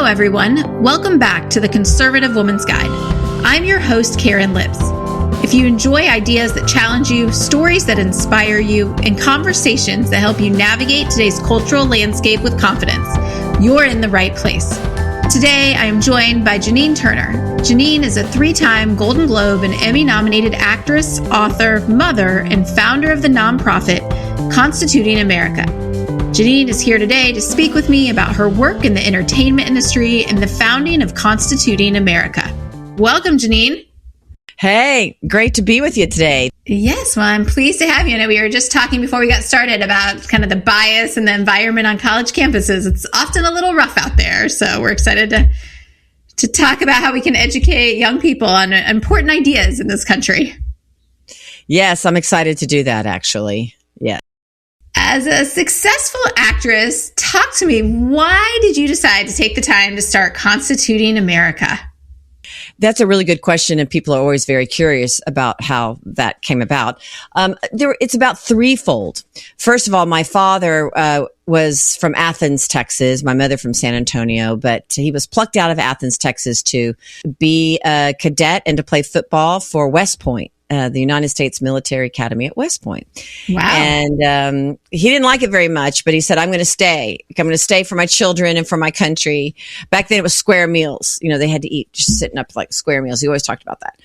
Hello, everyone. Welcome back to the Conservative Woman's Guide. I'm your host, Karin Lips. If you enjoy ideas that challenge you, stories that inspire you, and conversations that help you navigate today's cultural landscape with confidence, you're in the right place. Today, I am joined by Janine Turner. Janine is a 3-time Golden Globe and Emmy-nominated actress, author, mother, and founder of the nonprofit Constituting America. Janine is here today to speak with me about her work in the entertainment industry and the founding of Constituting America. Welcome, Janine. Hey, great to be with you today. Yes, well, I'm pleased to have you. I know we were just talking before we got started about kind of the bias and the environment on college campuses. It's often a little rough out there, so we're excited to talk about how we can educate young people on important ideas in this country. Yes, I'm excited to do that, actually. Yeah. As a successful actress, talk to me. Why did you decide to take the time to start Constituting America? That's a really good question, and people are always very curious about how that came about. It's about threefold. First of all, my father was from Athens, Texas, my mother from San Antonio, but he was plucked out of Athens, Texas to be a cadet and to play football for West Point. The United States Military Academy at West Point. Wow. And he didn't like it very much, but he said, I'm going to stay. I'm going to stay for my children and for my country. Back then it was square meals. You know, they had to eat just sitting up like square meals. He always talked about that.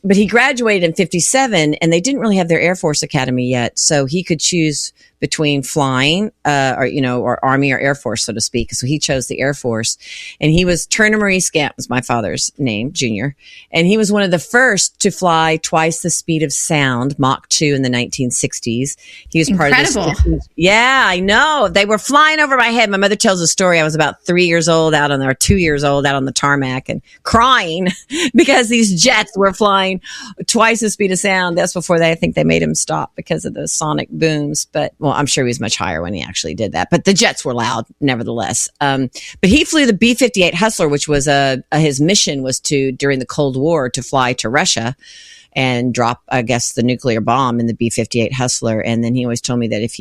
But he graduated in 1957 and they didn't really have their Air Force Academy yet. So he could choose between flying, or Army or Air Force, so to speak. So he chose the Air Force, and he was Turner Marie Scamp was my father's name, Junior. And he was one of the first to fly twice the speed of sound, Mach 2 in the 1960s. He was Incredible. Part of this. Yeah, I know. They were flying over my head. My mother tells a story. I was about 2 years old out on the tarmac and crying because these jets were flying twice the speed of sound. That's before I think they made him stop because of the sonic booms. But well, I'm sure he was much higher when he actually did that. But the jets were loud, nevertheless. But he flew the B-58 Hustler, which was his mission was to, during the Cold War, to fly to Russia and drop, I guess, the nuclear bomb in the B-58 Hustler. And then he always told me that if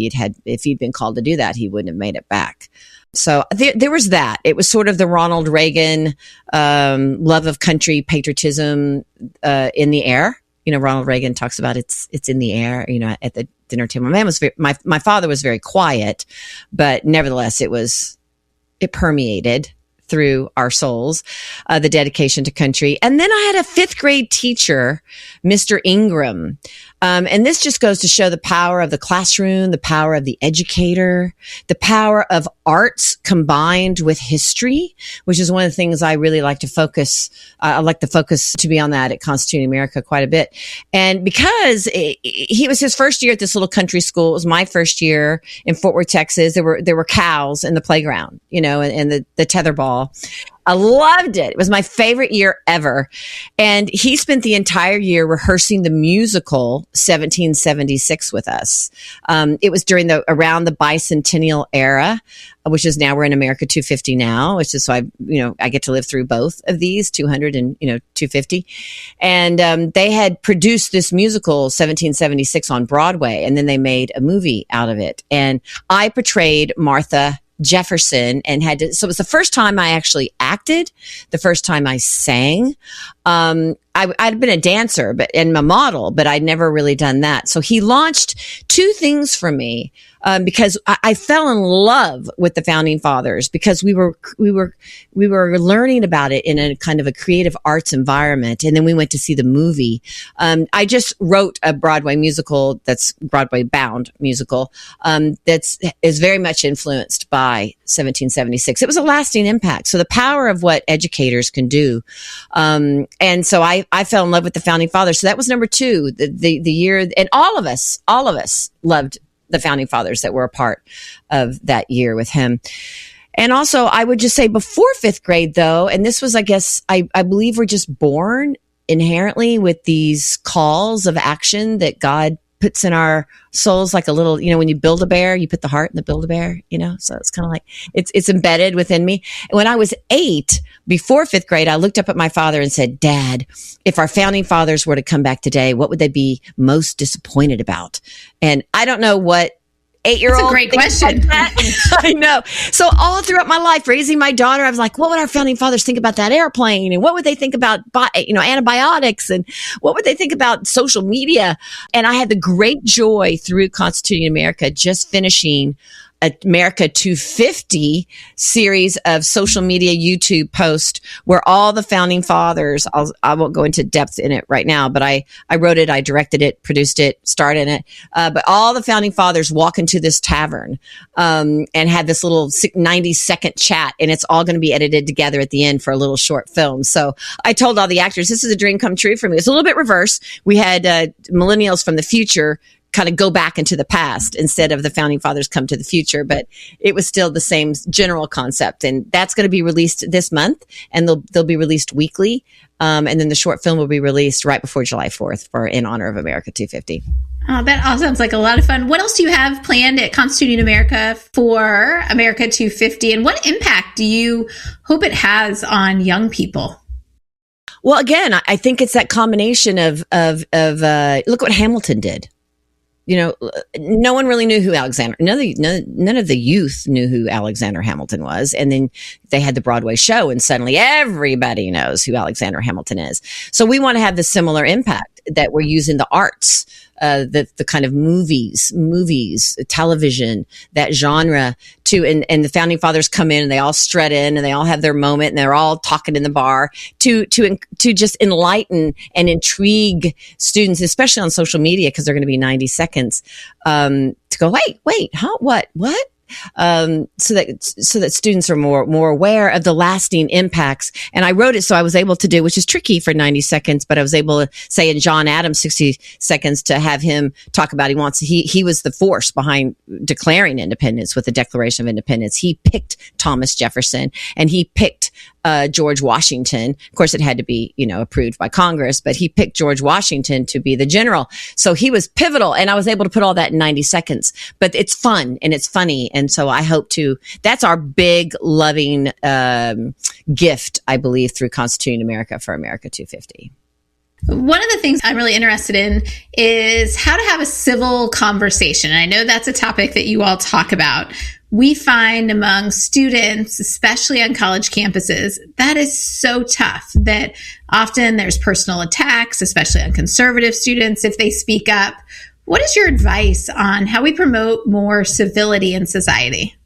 he'd been called to do that, he wouldn't have made it back. So there was that. It was sort of the Ronald Reagan love of country, patriotism in the air. You know, Ronald Reagan talks about it's in the air, you know, at the dinner table. My father was very quiet, but nevertheless, it permeated through our souls, the dedication to country. And then I had a 5th grade teacher, Mr. Ingram. And this just goes to show the power of the classroom, the power of the educator, the power of arts combined with history, which is one of the things I really like to focus. I like the focus to be on that at Constituting America quite a bit. And because he was his first year at this little country school, it was my first year in Fort Worth, Texas. There were cows in the playground, you know, and the tetherball. I loved it. It was my favorite year ever. And he spent the entire year rehearsing the musical 1776 with us. It was around the bicentennial era, which is now we're in America 250 now, which is so I get to live through both of these 200 and 250. And they had produced this musical 1776 on Broadway, and then they made a movie out of it. And I portrayed Martha Jefferson so it was the first time I actually acted, the first time I sang. I'd been a dancer and a model, but I'd never really done that. So he launched 2 things for me, because I fell in love with the founding fathers because we were learning about it in a kind of a creative arts environment. And then we went to see the movie. I just wrote a Broadway musical that's Broadway bound musical, is very much influenced by 1776. It was a lasting impact. So the power of what educators can do. And so I fell in love with the founding fathers. So that was number 2, the year, and all of us loved the founding fathers that were a part of that year with him. And also I would just say before 5th grade though, and this was, I guess, I believe we're just born inherently with these calls of action that God puts in our souls, like a little, when you build a bear, you put the heart in the Build-A-Bear, so it's kind of like it's embedded within me. And when I was 8, before 5th grade, I looked up at my father and said, Dad, if our founding fathers were to come back today, what would they be most disappointed about? And I don't know what 8-year-old. That's a great question. I know. So all throughout my life, raising my daughter, I was like, what would our founding fathers think about that airplane? And what would they think about, antibiotics? And what would they think about social media? And I had the great joy through Constituting America, just finishing America 250 series of social media YouTube posts where all the founding fathers, I won't go into depth in it right now, but I wrote it, I directed it, produced it, starred in it. But all the founding fathers walk into this tavern, and had this little 90-second chat, and it's all going to be edited together at the end for a little short film. So I told all the actors, this is a dream come true for me. It's a little bit reverse. We had millennials from the future kind of go back into the past instead of the founding fathers come to the future, but it was still the same general concept. And that's going to be released this month, and they'll be released weekly. And then the short film will be released right before July 4th in honor of America 250. Oh, that all sounds like a lot of fun. What else do you have planned at Constituting America for America 250? And what impact do you hope it has on young people? Well, again, I think it's that combination of look what Hamilton did. No one really knew who none of the youth knew who Alexander Hamilton was. And then they had the Broadway show, and suddenly everybody knows who Alexander Hamilton is. So we want to have the similar impact that we're using the arts, the kind of movies, television, that genre and the founding fathers come in and they all strut in and they all have their moment and they're all talking in the bar to just enlighten and intrigue students, especially on social media, because they're going to be 90 seconds, to go, wait, huh? What? So that students are more aware of the lasting impacts. And I wrote it so I was able to do, which is tricky for 90 seconds, but I was able to say in John Adams' 60 seconds to have him talk about he was the force behind declaring independence with the Declaration of Independence. He picked Thomas Jefferson and he picked George Washington. Of course, it had to be, approved by Congress, but he picked George Washington to be the general. So he was pivotal, and I was able to put all that in 90 seconds. But it's fun and it's funny. And so I hope that's our big, loving gift, I believe, through Constituting America for America 250. One of the things I'm really interested in is how to have a civil conversation. And I know that's a topic that you all talk about. We find among students, especially on college campuses, that is so tough that often there's personal attacks, especially on conservative students if they speak up. What is your advice on how we promote more civility in society?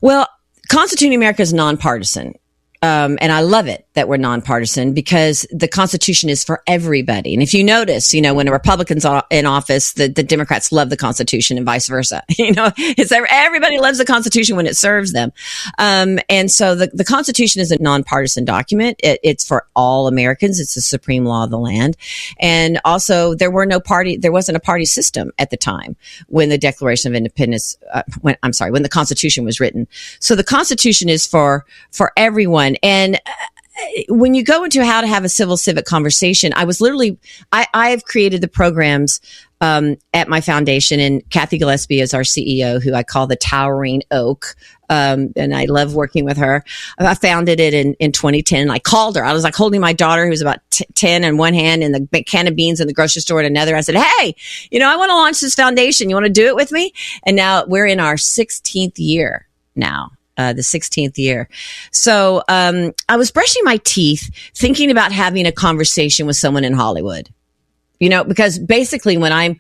Well, Constituting America is nonpartisan. And I love it that we're nonpartisan because the Constitution is for everybody. And if you notice, when the Republicans are in office, the Democrats love the Constitution and vice versa. It's everybody loves the Constitution when it serves them. And so the Constitution is a nonpartisan document. It's for all Americans. It's the supreme law of the land. And also there wasn't a party system at the time when the Declaration of Independence, when the Constitution was written. So the Constitution is for everyone. And when you go into how to have a civic conversation, I've created the programs at my foundation, and Kathy Gillespie is our CEO, who I call the Towering Oak. And I love working with her. I founded it in 2010. I called her. I was like holding my daughter, who's about 10 in one hand and the can of beans in the grocery store in another. I said, hey, I want to launch this foundation. You want to do it with me? And now we're in our 16th year now. The 16th year. So, I was brushing my teeth thinking about having a conversation with someone in Hollywood, because basically when I'm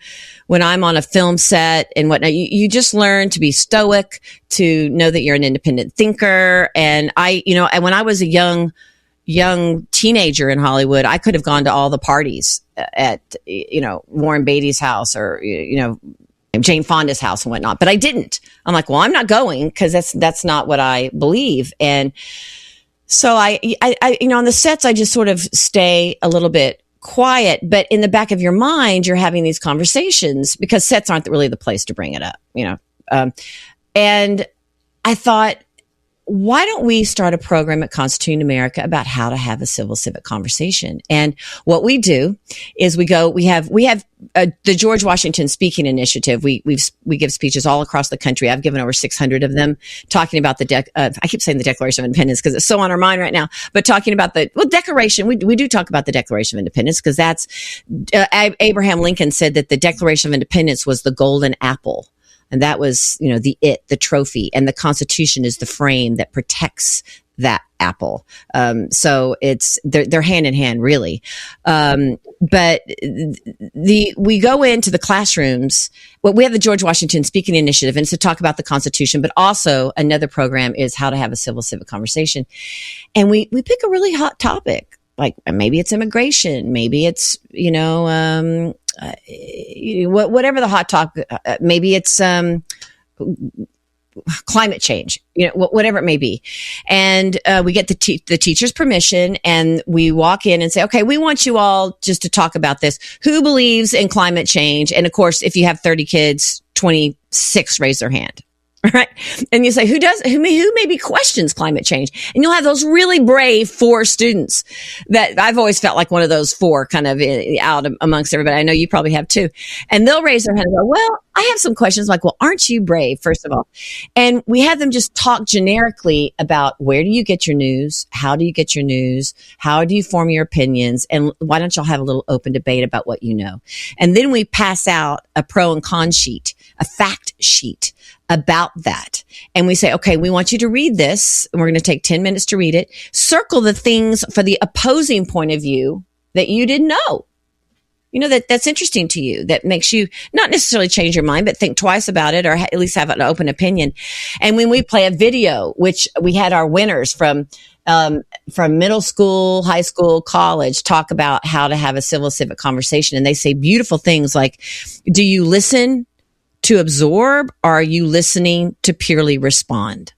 on a film set and whatnot, you just learn to be stoic, to know that you're an independent thinker. And and when I was a young teenager in Hollywood, I could have gone to all the parties at, Warren Beatty's house or, Jane Fonda's house and whatnot, but I didn't. I'm like, well, I'm not going because that's not what I believe. And so I on the sets, I just sort of stay a little bit quiet, but in the back of your mind, you're having these conversations because sets aren't really the place to bring it up, and I thought, why don't we start a program at Constituting America about how to have a civic conversation? And what we do is we have the George Washington Speaking Initiative. We give speeches all across the country. I've given over 600 of them talking about I keep saying the Declaration of Independence because it's so on our mind right now, but talking about Declaration. We do talk about the Declaration of Independence because that's, Abraham Lincoln said that the Declaration of Independence was the golden apple. And that was, the trophy, and the Constitution is the frame that protects that apple. So they're hand in hand, really. But we go into the classrooms. Well, we have the George Washington Speaking Initiative, and it's to talk about the Constitution, but also another program is how to have a civic conversation. And we pick a really hot topic. Like maybe it's immigration, maybe it's, whatever the hot topic, maybe it's, climate change, whatever it may be. And we get the teacher's permission, and we walk in and say, okay, we want you all just to talk about this. Who believes in climate change? And of course, if you have 30 kids, 26 raise their hand. Right. And you say, who maybe questions climate change? And you'll have those really brave 4 students that I've always felt like one of those 4 kind of out amongst everybody. I know you probably have too. And they'll raise their hand and go, well, I have some questions. Like, well, aren't you brave, first of all? And we had them just talk generically about, where do you get your news? How do you get your news? How do you form your opinions? And why don't y'all have a little open debate about what you know? And then we pass out a pro and con sheet, a fact sheet about that. And we say, okay, we want you to read this, and we're going to take 10 minutes to read it. Circle the things for the opposing point of view that you didn't know. That's interesting to you, that makes you not necessarily change your mind, but think twice about it, or at least have an open opinion. And when we play a video, which we had our winners from middle school, high school, college, talk about how to have a civic conversation. And they say beautiful things like, do you listen to absorb, or are you listening to purely respond?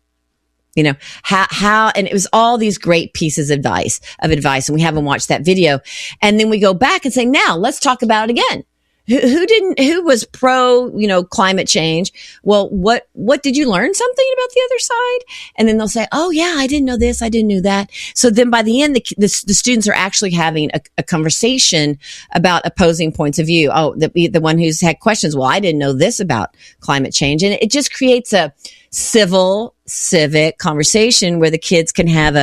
How, and it was all these great pieces of advice, and we haven't watched that video. And then we go back and say, now let's talk about it again. Who was pro, climate change? Well, what did you learn something about the other side? And then they'll say, oh yeah, I didn't know this. I didn't know that. So then by the end, the students are actually having a conversation about opposing points of view. Oh, the one who's had questions. Well, I didn't know this about climate change. And it just creates a civic conversation where the kids can have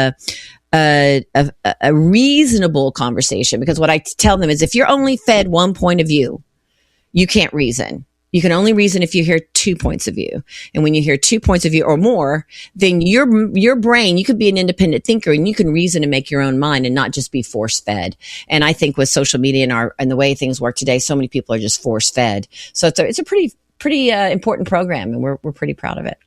a reasonable conversation. Because what I tell them is, if you're only fed one point of view, you can't reason. You can only reason if you hear 2 points of view. And when you hear 2 points of view or more, then your brain, you could be an independent thinker, and you can reason and make your own mind and not just be force fed. And I think with social media and the way things work today, so many people are just force fed. So it's a pretty important program, and we're pretty proud of it.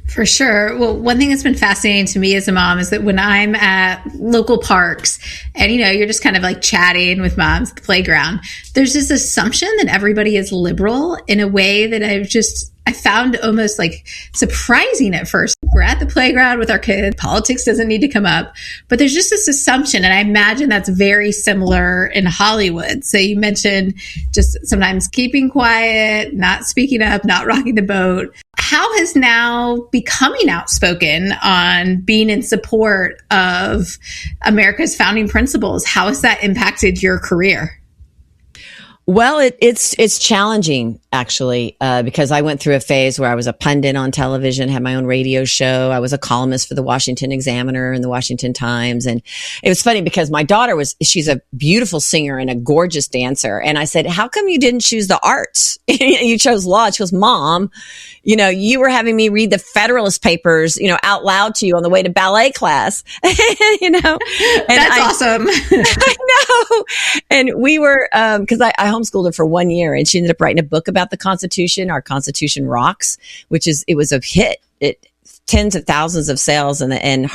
For sure. Well, one thing that's been fascinating to me as a mom is that when I'm at local parks and, you're just kind of like chatting with moms at the playground, there's this assumption that everybody is liberal in a way that I found almost like surprising at first. We're at the playground with our kids. Politics doesn't need to come up, but there's just this assumption. And I imagine that's very similar in Hollywood. So you mentioned just sometimes keeping quiet, not speaking up, not rocking the boat. How has now becoming outspoken on being in support of America's founding principles, how has that impacted your career? Well, it's challenging, actually, because I went through a phase where I was a pundit on television, had my own radio show. I was a columnist for the Washington Examiner and the Washington Times. And it was funny because my daughter she's a beautiful singer and a gorgeous dancer. And I said, how come you didn't choose the arts? You chose law. She goes, Mom, you were having me read the Federalist Papers, out loud to you on the way to ballet class, And That's awesome. I know. And we were, cause I homeschooled her for 1 year, and she ended up writing a book about the Constitution. Our Constitution Rocks, it was a hit. Tens of thousands of sales, and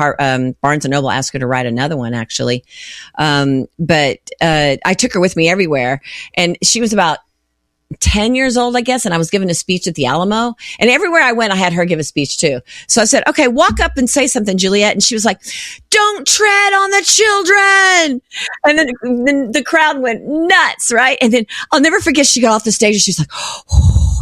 Barnes and Noble asked her to write another one, actually. But I took her with me everywhere, and she was about 10 years old, I guess. And I was giving a speech at the Alamo, and everywhere I went, I had her give a speech too. So I said, okay, walk up and say something, Juliet. And she was like, don't tread on the children. And then the crowd went nuts. Right. And then I'll never forget, she got off the stage and she's like, oh,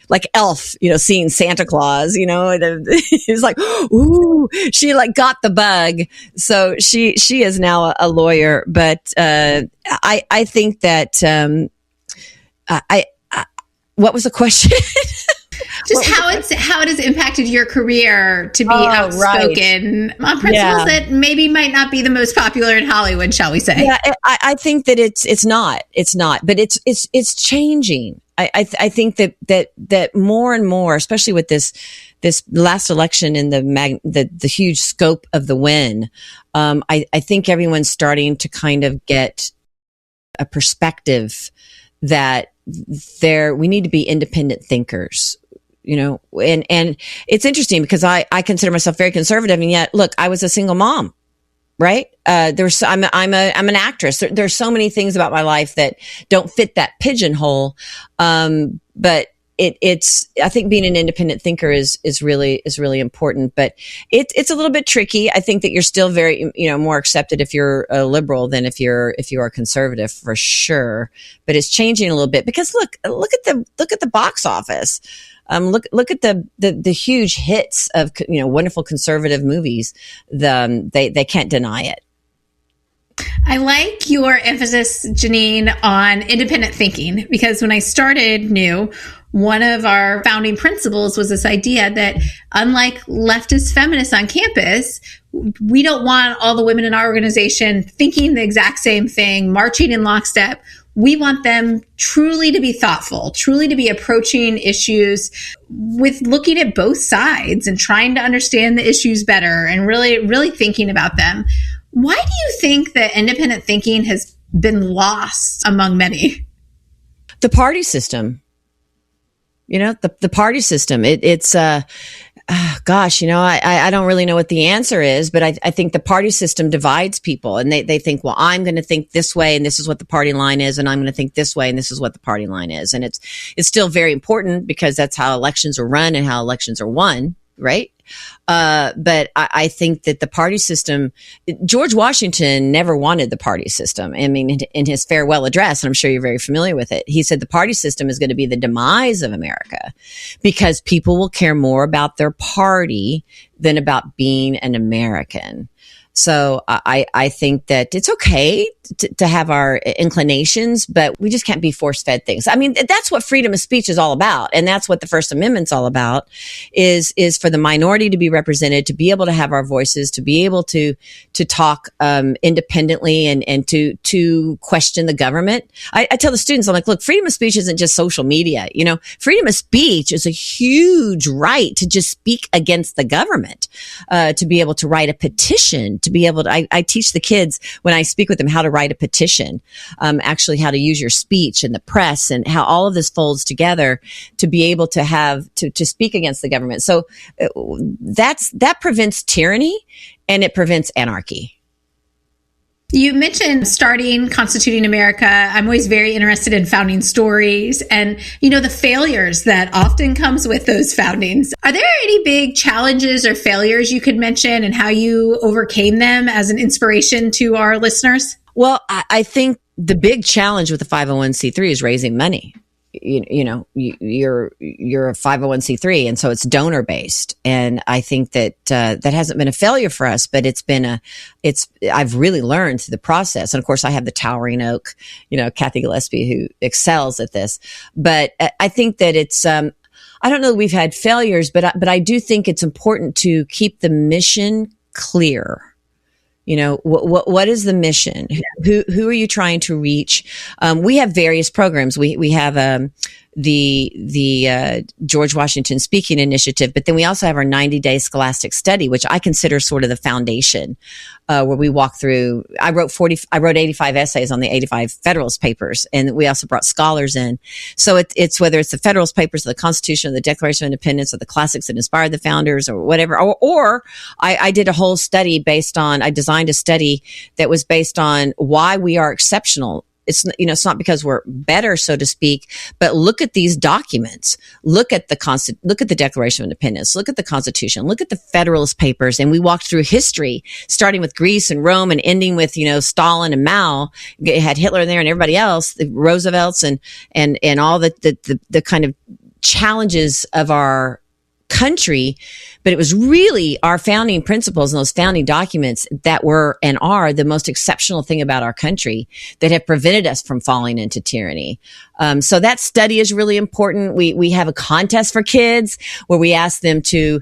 like Elf, seeing Santa Claus, it was like, ooh, she got the bug. So she is now a lawyer, but, I think that, what was the question? Just how it has impacted your career to be outspoken on principles that maybe might not be the most popular in Hollywood, shall we say? Yeah, I think that it's not, but it's changing. I think that more and more, especially with this last election and the huge scope of the win, I think everyone's starting to kind of get a perspective that we need to be independent thinkers. And it's interesting because I consider myself very conservative, and yet, look, I was a single mom, right? I'm an actress. There's so many things about my life that don't fit that pigeonhole. But I think being an independent thinker is really important, but it's a little bit tricky. I think that you're still very, more accepted if you're a liberal than if you are conservative, for sure. But it's changing a little bit because look at the box office. Look at the huge hits of, wonderful conservative movies. They can't deny it. I like your emphasis, Janine, on independent thinking, because when I started New, one of our founding principles was this idea that, unlike leftist feminists on campus, we don't want all the women in our organization thinking the exact same thing, marching in lockstep. We want them truly to be thoughtful, truly to be approaching issues with looking at both sides and trying to understand the issues better and really, really thinking about them. Why do you think that independent thinking has been lost among many? The party system. The party system. I don't really know what the answer is, but I think the party system divides people, and they think, well, I'm going to think this way, and this is what the party line is, and I'm going to think this way, and this is what the party line is. And it's still very important because that's how elections are run and how elections are won, right? But I think that the party system, George Washington never wanted the party system. I mean, in his farewell address, and I'm sure you're very familiar with it, he said the party system is going to be the demise of America because people will care more about their party than about being an American. So I think that it's okay to have our inclinations, but we just can't be force-fed things. I mean, that's what freedom of speech is all about. And that's what the First Amendment's all about, is for the minority to be represented, to be able to have our voices, to be able to talk independently and to question the government. I tell the students, I'm like, look, freedom of speech isn't just social media. Freedom of speech is a huge right to just speak against the government, to be able to write a petition, to be able to, I teach the kids when I speak with them how to write a petition, actually how to use your speech and the press and how all of this folds together to be able to have, to speak against the government. So that prevents tyranny and it prevents anarchy. You mentioned starting Constituting America. I'm always very interested in founding stories and, the failures that often comes with those foundings. Are there any big challenges or failures you could mention and how you overcame them as an inspiration to our listeners? Well, I think the big challenge with the 501c3 is raising money. You're a 501c3, and so it's donor based. And I think that that hasn't been a failure for us, but I've really learned through the process. And of course, I have the towering oak, Kathy Gillespie, who excels at this. But I think that it's I don't know that we've had failures, but I do think it's important to keep the mission clear. What is the mission? Who are you trying to reach? We have various programs. We have the George Washington Speaking Initiative, but then we also have our 90-day scholastic study, which I consider sort of the foundation, where we walk through. I wrote 85 essays on the 85 Federalist Papers, and we also brought scholars in. So it's whether it's the Federalist Papers, or the Constitution, or the Declaration of Independence, or the classics that inspired the founders, or whatever. Or I did a whole study I designed a study that was based on why we are exceptional. It's not because we're better, so to speak, but look at these documents. Look at the Declaration of Independence. Look at the Constitution. Look at the Federalist Papers. And we walked through history, starting with Greece and Rome and ending with, Stalin and Mao. It had Hitler in there and everybody else, the Roosevelts and all the kind of challenges of our country. But it was really our founding principles and those founding documents that were and are the most exceptional thing about our country that have prevented us from falling into tyranny. So that study is really important. We have a contest for kids where we ask them to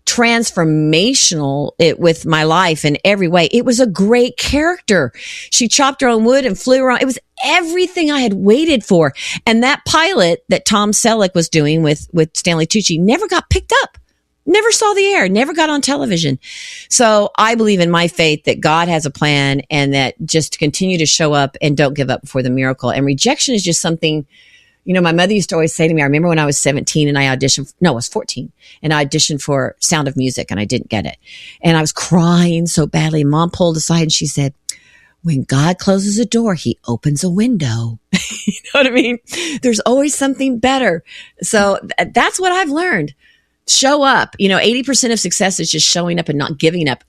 transformational with my life in every way. It was a great character. She chopped her own wood and flew around. It was everything I had waited for. And that pilot that Tom Selleck was doing with Stanley Tucci never got picked up, never saw the air, never got on television. So I believe in my faith that God has a plan, and that just continue to show up and don't give up before the miracle. And rejection is just something, my mother used to always say to me, I remember when I was 17 and I was 14, and I auditioned for Sound of Music and I didn't get it. And I was crying so badly. Mom pulled aside and she said, when God closes a door, he opens a window. You know what I mean? There's always something better. So that's what I've learned. Show up. 80% of success is just showing up and not giving up.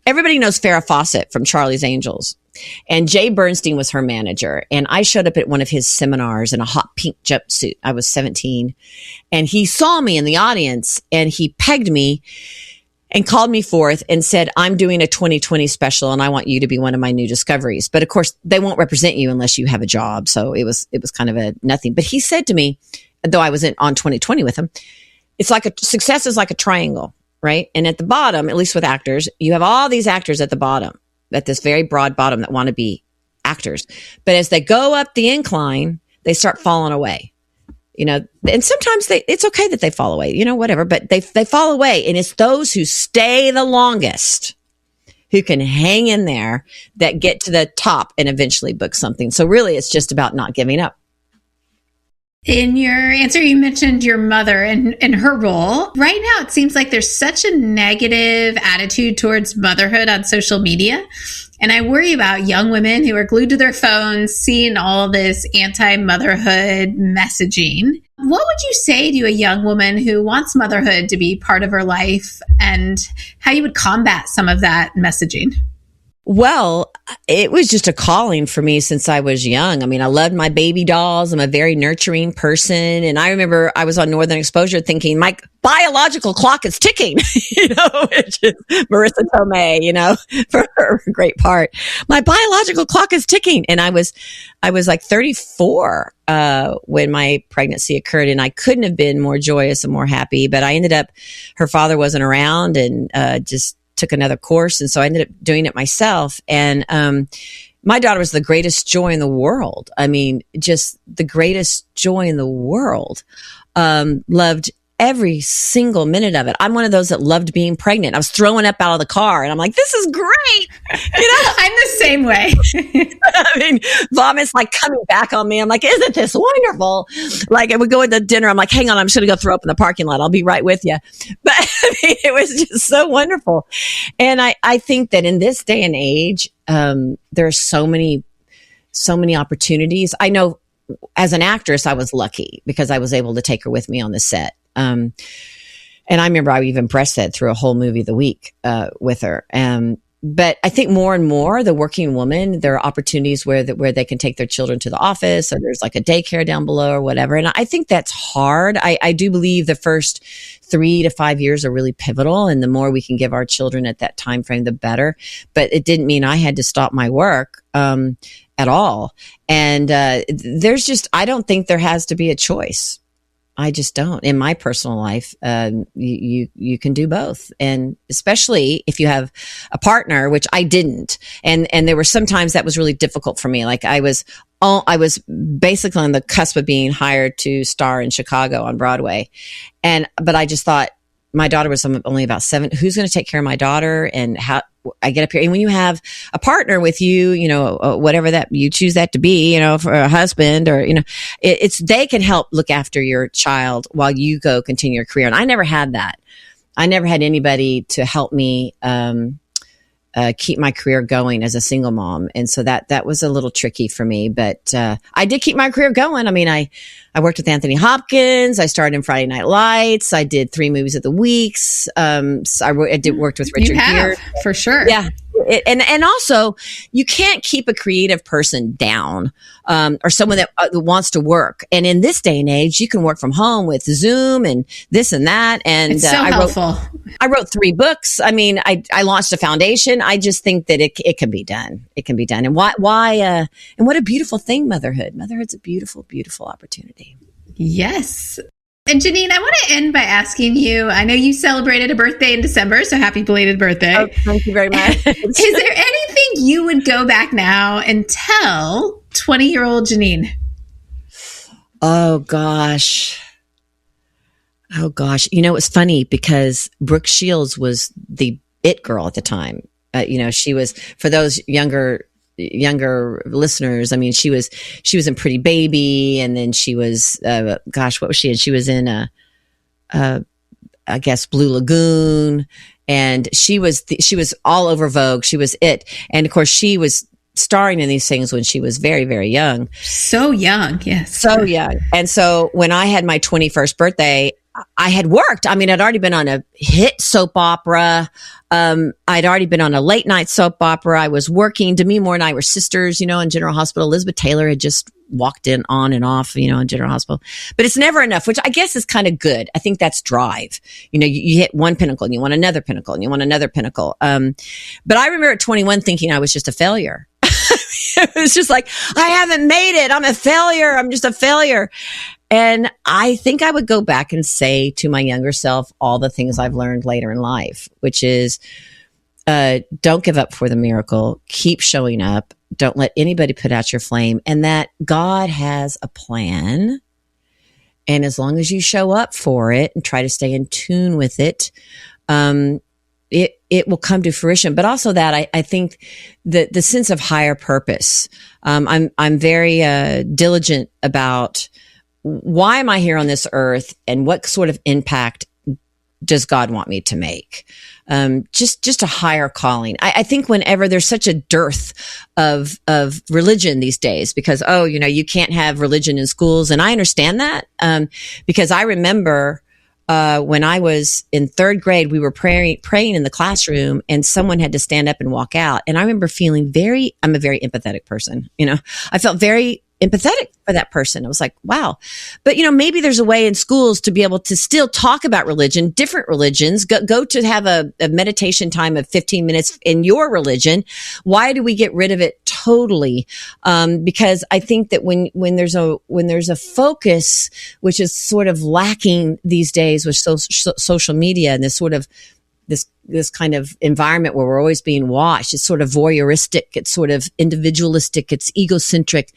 Everybody knows Farrah Fawcett from Charlie's Angels. And Jay Bernstein was her manager. And I showed up at one of his seminars in a hot pink jumpsuit. I was 17. And he saw me in the audience and he pegged me and called me forth and said, I'm doing a 2020 special and I want you to be one of my new discoveries. But of course, they won't represent you unless you have a job. So it was kind of a nothing. But he said to me, though I wasn't on 2020 with him, it's like success is like a triangle, right? And at the bottom, at least with actors, you have all these actors at the bottom, at this very broad bottom, that want to be actors. But as they go up the incline, they start falling away. And sometimes it's okay that they fall away, whatever, but they fall away. And it's those who stay the longest, who can hang in there, that get to the top and eventually book something. So really, it's just about not giving up. In your answer, you mentioned your mother and her role. Right now, it seems like there's such a negative attitude towards motherhood on social media. And I worry about young women who are glued to their phones, seeing all this anti-motherhood messaging. What would you say to a young woman who wants motherhood to be part of her life, and how you would combat some of that messaging? Well, it was just a calling for me since I was young. I mean, I loved my baby dolls. I'm a very nurturing person. And I remember I was on Northern Exposure thinking, my biological clock is ticking, which is Marissa Tomei, for her great part. My biological clock is ticking. And I was like 34, when my pregnancy occurred, and I couldn't have been more joyous and more happy. But I ended up, her father wasn't around, and, just took another course. And so I ended up doing it myself. And, my daughter was the greatest joy in the world. I mean, just the greatest joy in the world. Loved every single minute of it. I'm one of those that loved being pregnant. I was throwing up out of the car and I'm like, this is great. I'm the same way. I mean, vomit's like coming back on me. I'm like, isn't this wonderful? Like, I would go into dinner. I'm like, hang on, I'm just going to go throw up in the parking lot. I'll be right with you. But I mean, it was just so wonderful. And I think that in this day and age, there are so many opportunities. I know as an actress, I was lucky because I was able to take her with me on the set. And I remember I even breastfed through a whole movie of the week, with her. But I think more and more the working woman, there are opportunities where they can take their children to the office, or there's like a daycare down below or whatever. And I think that's hard. I do believe the first 3 to 5 years are really pivotal. And the more we can give our children at that time frame, the better. But it didn't mean I had to stop my work, at all. And, I don't think there has to be a choice. I just don't. In my personal life, you can do both. And especially if you have a partner, which I didn't. And there were some times that was really difficult for me. Like I was basically on the cusp of being hired to star in Chicago on Broadway. But I just thought, my daughter was only about 7. Who's going to take care of my daughter? And how I get up here. And when you have a partner with you, whatever that you choose that to be, for a husband or, they can help look after your child while you go continue your career. And I never had that. I never had anybody to help me, keep my career going as a single mom. And so that was a little tricky for me, but, I did keep my career going. I mean, I worked with Anthony Hopkins. I started in Friday Night Lights. I did 3 movies of the weeks. So I worked with Richard Gere. For sure. Yeah. And also you can't keep a creative person down, or someone that wants to work. And in this day and age, you can work from home with Zoom and this and that. And it's so helpful. I wrote 3 books. I mean, I launched a foundation. I just think that it can be done. It can be done. And why, and what a beautiful thing, motherhood. Motherhood's a beautiful, beautiful opportunity. Yes. And Janine, I want to end by asking you, I know you celebrated a birthday in December, so happy belated birthday. Oh, thank you very much. Is there anything you would go back now and tell 20-year-old Janine? Oh, gosh. You know, it's funny because Brooke Shields was the it girl at the time. She was, for those younger listeners, I mean, she was in Pretty Baby, and then she was, what was she in? She was in, I guess, Blue Lagoon, and she was all over Vogue. She was it. And of course, she was starring in these things when she was very, very young. So young. Yes. So young. And so when I had my 21st birthday, I had worked. I mean, I'd already been on a hit soap opera. I'd already been on a late night soap opera. I was working. Demi Moore and I were sisters, in General Hospital. Elizabeth Taylor had just walked in on and off, in General Hospital. But it's never enough, which I guess is kind of good. I think that's drive. You hit one pinnacle and you want another pinnacle and you want another pinnacle. But I remember at 21 thinking I was just a failure. It was just like, I haven't made it. I'm a failure. I'm just a failure. And I think I would go back and say to my younger self all the things I've learned later in life, which is, don't give up for the miracle. Keep showing up. Don't let anybody put out your flame, and that God has a plan. And as long as you show up for it and try to stay in tune with it, it will come to fruition. But also that I think the sense of higher purpose. I'm very diligent about why am I here on this earth, and what sort of impact does God want me to make? Just a higher calling. I think whenever there's such a dearth of religion these days, because, you can't have religion in schools. And I understand that, because I remember, when I was in third grade, we were praying in the classroom, and someone had to stand up and walk out. And I remember feeling I'm a very empathetic person. I felt very empathetic for that person. I was like, wow. But, maybe there's a way in schools to be able to still talk about religion, different religions, go to have a meditation time of 15 minutes in your religion. Why do we get rid of it totally? Because I think that when there's a focus, which is sort of lacking these days with social media and this sort of, this kind of environment where we're always being watched. It's sort of voyeuristic. It's sort of individualistic. It's egocentric.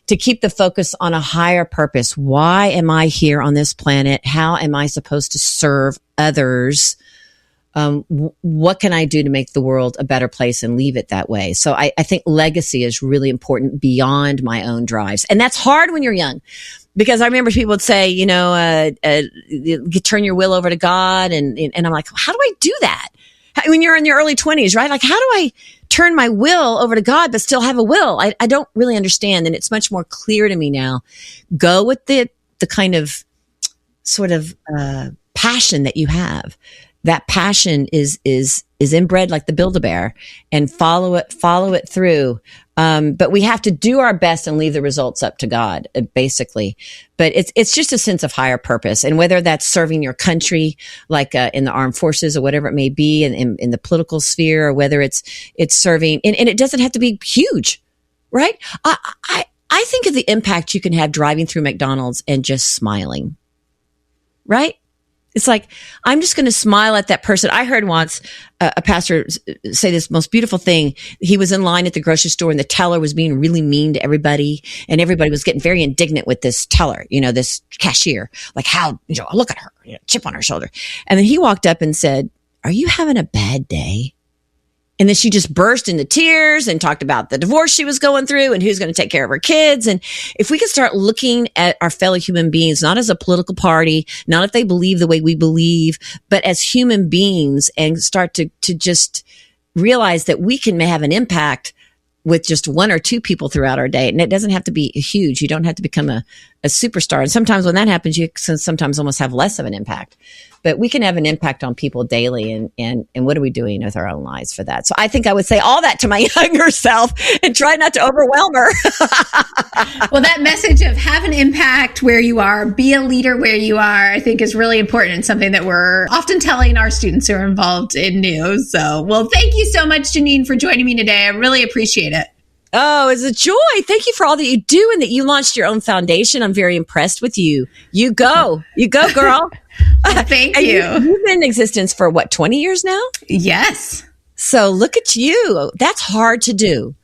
To keep the focus on a higher purpose. Why am I here on this planet? How am I supposed to serve others? What can I do to make the world a better place and leave it that way? So I think legacy is really important beyond my own drives. And that's hard when you're young. Because I remember people would say, you turn your will over to God. And I'm like, how do I do that? When you're in your early 20s, right? Like, how do I turn my will over to God, but still have a will? I don't really understand. And it's much more clear to me now. Go with the kind of sort of, passion that you have. That passion is inbred like the Build-A-Bear, and follow it through. But we have to do our best and leave the results up to God, basically. But it's just a sense of higher purpose. And whether that's serving your country, like, in the armed forces or whatever it may be, in the political sphere, or whether it's serving, and it doesn't have to be huge, right? I think of the impact you can have driving through McDonald's and just smiling, right? It's like, I'm just going to smile at that person. I heard once a pastor say this most beautiful thing. He was in line at the grocery store, and the teller was being really mean to everybody, and everybody was getting very indignant with this teller, this cashier, like, how, look at her, chip on her shoulder. And then he walked up and said, "Are you having a bad day?" And then she just burst into tears and talked about the divorce she was going through and who's going to take care of her kids. And if we could start looking at our fellow human beings, not as a political party, not if they believe the way we believe, but as human beings, and start to just realize that we can have an impact with just one or two people throughout our day. And it doesn't have to be huge. You don't have to become a superstar. And sometimes when that happens, you sometimes almost have less of an impact. But we can have an impact on people daily. And what are we doing with our own lives for that? So I think I would say all that to my younger self and try not to overwhelm her. Well, that message of have an impact where you are, be a leader where you are, I think is really important, and something that we're often telling our students who are involved in news. So, well, thank you so much, Janine, for joining me today. I really appreciate it. Oh, it's a joy. Thank you for all that you do and that you launched your own foundation. I'm very impressed with you. You go, girl. Thank you. You've been in existence for 20 years now? Yes. So look at you. That's hard to do.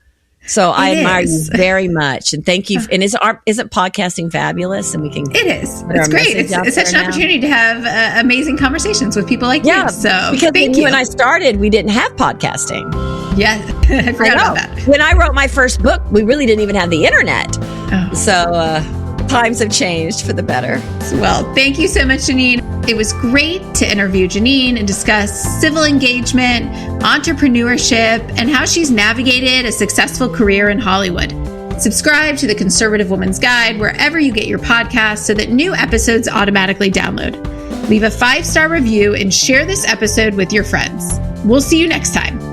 So I admire you very much. And thank you. And isn't podcasting fabulous? And we can. It is. It's great. It's such an opportunity to have amazing conversations with people like you. So because thank you. When I started, we didn't have podcasting. Yeah. I forgot about that. When I wrote my first book, we really didn't even have the internet. Oh. So times have changed for the better. Well, thank you so much, Janine. It was great to interview Janine and discuss civil engagement, entrepreneurship, and how she's navigated a successful career in Hollywood. Subscribe to the Conservative Woman's Guide wherever you get your podcasts so that new episodes automatically download. Leave a 5-star review and share this episode with your friends. We'll see you next time.